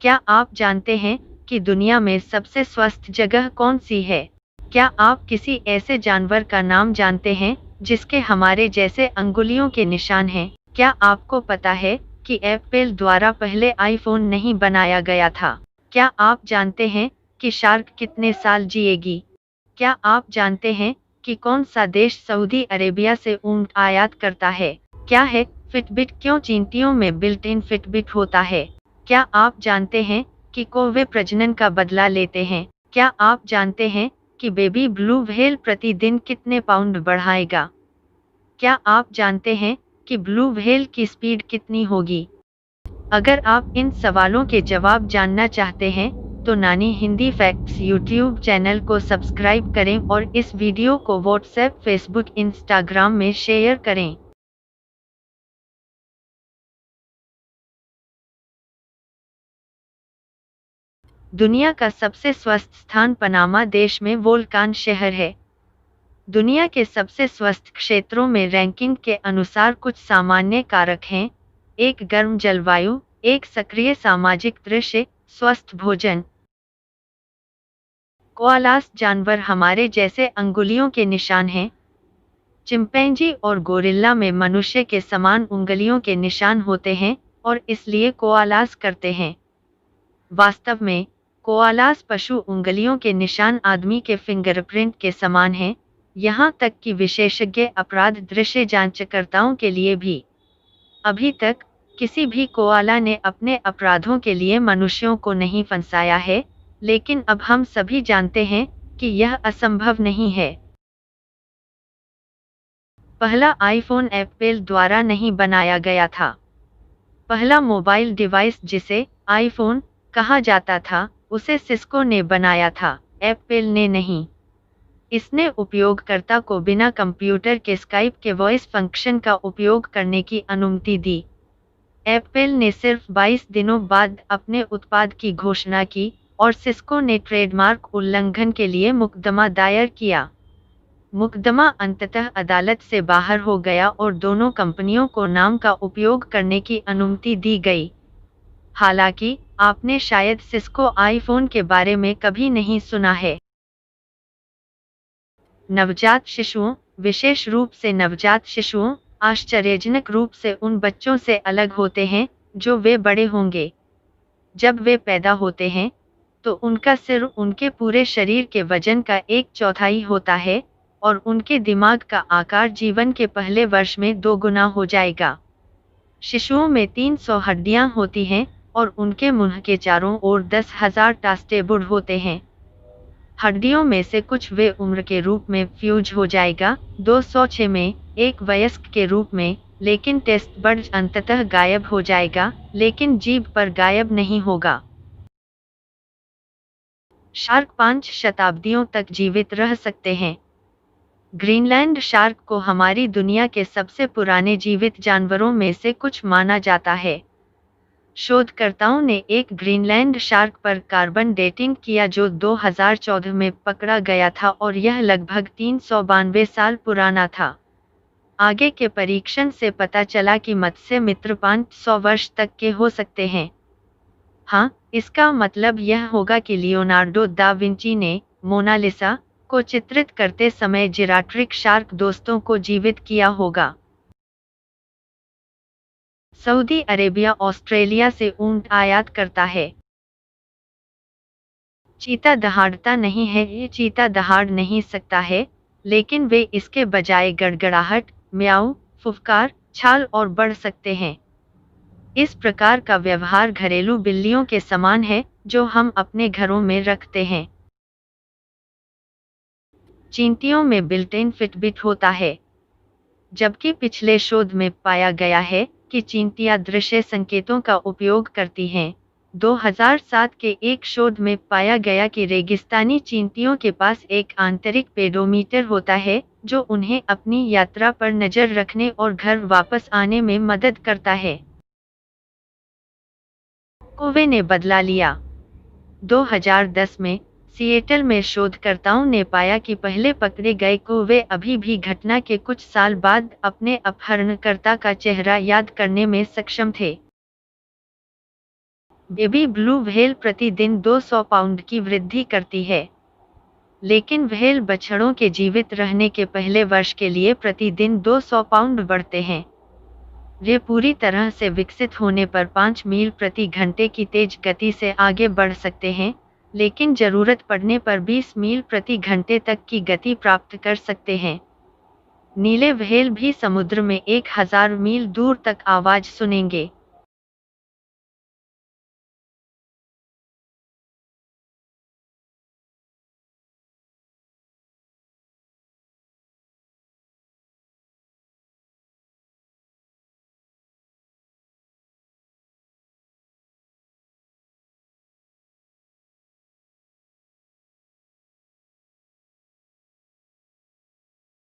क्या आप जानते हैं कि दुनिया में सबसे स्वस्थ जगह कौन सी है? क्या आप किसी ऐसे जानवर का नाम जानते हैं जिसके हमारे जैसे अंगुलियों के निशान हैं? क्या आपको पता है कि एप्पल द्वारा पहले आईफोन नहीं बनाया गया था? क्या आप जानते हैं कि शार्क कितने साल जिएगी? क्या आप जानते हैं कि कौन सा देश सऊदी अरेबिया से ऊंट आयात करता है? क्या है फिटबिट? क्यों चींटियों में बिल्ट इन फिटबिट होता है? क्या आप जानते हैं कि कौवे प्रजनन का बदला लेते हैं? क्या आप जानते हैं कि बेबी ब्लू व्हेल प्रतिदिन कितने पाउंड बढ़ाएगा? क्या आप जानते हैं कि ब्लू व्हेल की स्पीड कितनी होगी? अगर आप इन सवालों के जवाब जानना चाहते हैं, तो नानी हिंदी फैक्ट्स यूट्यूब चैनल को सब्सक्राइब करें और इस वीडियो को व्हाट्सएप, फेसबुक, इंस्टाग्राम में शेयर करें। दुनिया का सबसे स्वस्थ स्थान पनामा देश में वोल्कान शहर है। दुनिया के सबसे स्वस्थ क्षेत्रों में रैंकिंग के अनुसार कुछ सामान्य कारक हैं: एक गर्म जलवायु, एक सक्रिय सामाजिक दृश्य, स्वस्थ भोजन। कोआलास जानवर हमारे जैसे अंगुलियों के निशान हैं। चिंपैंजी और गोरिल्ला में मनुष्य के समान उंगलियों के निशान होते हैं और इसलिए कोआलास करते हैं। वास्तव में कोआलास पशु उंगलियों के निशान आदमी के फिंगरप्रिंट के समान हैं, यहाँ तक कि विशेषज्ञ अपराध दृश्य जांचकर्ताओं के लिए भी। अभी तक किसी भी कोआला ने अपने अपराधों के लिए मनुष्यों को नहीं फंसाया है, लेकिन अब हम सभी जानते हैं कि यह असंभव नहीं है। पहला आईफोन एप्पल द्वारा नहीं बनाया गया था। पहला मोबाइल डिवाइस जिसे आईफोन कहा जाता था, उसे सिस्को ने बनाया था, एप्पल ने नहीं। इसने उपयोगकर्ता को बिना कंप्यूटर के स्काइप के वॉइस फंक्शन का उपयोग करने की अनुमति दी। एप्पल ने सिर्फ 22 दिनों बाद अपने उत्पाद की घोषणा की और सिस्को ने ट्रेडमार्क उल्लंघन के लिए मुकदमा दायर किया। मुकदमा अंततः अदालत से बाहर हो गया और दोनों कंपनियों को नाम का उपयोग करने की अनुमति दी गई। हालांकि आपने शायद सिस्को आईफोन के बारे में कभी नहीं सुना है। नवजात शिशुओं, विशेष रूप से नवजात शिशुओं, आश्चर्यजनक रूप से उन बच्चों से अलग होते हैं जो वे बड़े होंगे। जब वे पैदा होते हैं, तो उनका सिर उनके पूरे शरीर के वजन का 1/4 होता है और उनके दिमाग का आकार जीवन के पहले वर्ष में 2 गुना हो जाएगा। शिशुओं में 300 हड्डियां होती हैं और उनके मुंह के चारों ओर 10,000 टास्टेबुड होते हैं। हड्डियों में से कुछ वे उम्र के रूप में फ्यूज हो जाएगा 206 में, एक वयस्क के रूप में, लेकिन टेस्ट बड्स अंततः गायब हो जाएगा, लेकिन जीभ पर गायब नहीं होगा। शार्क 5 शताब्दियों तक जीवित रह सकते हैं। ग्रीनलैंड शार्क को हमारी दुनिया के सबसे पुराने जीवित जानवरों में से कुछ माना जाता है। शोधकर्ताओं ने एक ग्रीनलैंड शार्क पर कार्बन डेटिंग किया जो 2014 में पकड़ा गया था और यह लगभग 392 साल पुराना था। आगे के परीक्षण से पता चला कि मत्स्य मित्र 500 वर्ष तक के हो सकते हैं। हाँ, इसका मतलब यह होगा कि लियोनार्डो दा विंची ने मोनालिसा को चित्रित करते समय जिराट्रिक शार्क दोस्तों को जीवित किया होगा। सऊदी अरेबिया ऑस्ट्रेलिया से ऊंट आयात करता है। चीता दहाड़ता नहीं है। ये चीता दहाड़ नहीं सकता है, लेकिन वे इसके बजाय गड़गड़ाहट, म्याऊ, फुफकार, छाल और बढ़ सकते हैं। इस प्रकार का व्यवहार घरेलू बिल्लियों के समान है जो हम अपने घरों में रखते हैं। चींटियों में बिल्ट इन फिटबिट होता है, जबकि पिछले शोध में पाया गया है कि चींटियां दृश्य संकेतों का उपयोग करती हैं। 2007 के एक शोध में पाया गया कि रेगिस्तानी चींटियों के पास एक आंतरिक पेडोमीटर होता है जो उन्हें अपनी यात्रा पर नजर रखने और घर वापस आने में मदद करता है। कौवे ने बदला लिया। 2010 में सिएटल में शोधकर्ताओं ने पाया कि पहले पकड़े गए कौवे अभी भी घटना के कुछ साल बाद अपने अपहरणकर्ता का चेहरा याद करने में सक्षम थे। बेबी ब्लू व्हेल प्रतिदिन 200 पाउंड की वृद्धि करती है, लेकिन व्हेल बछड़ों के जीवित रहने के पहले वर्ष के लिए प्रतिदिन 200 पाउंड बढ़ते हैं। वे पूरी तरह से विकसित होने पर 5 मील प्रति घंटे की तेज गति से आगे बढ़ सकते हैं, लेकिन जरूरत पड़ने पर 20 मील प्रति घंटे तक की गति प्राप्त कर सकते हैं। नीले व्हेल भी समुद्र में 1000 मील दूर तक आवाज सुनेंगे।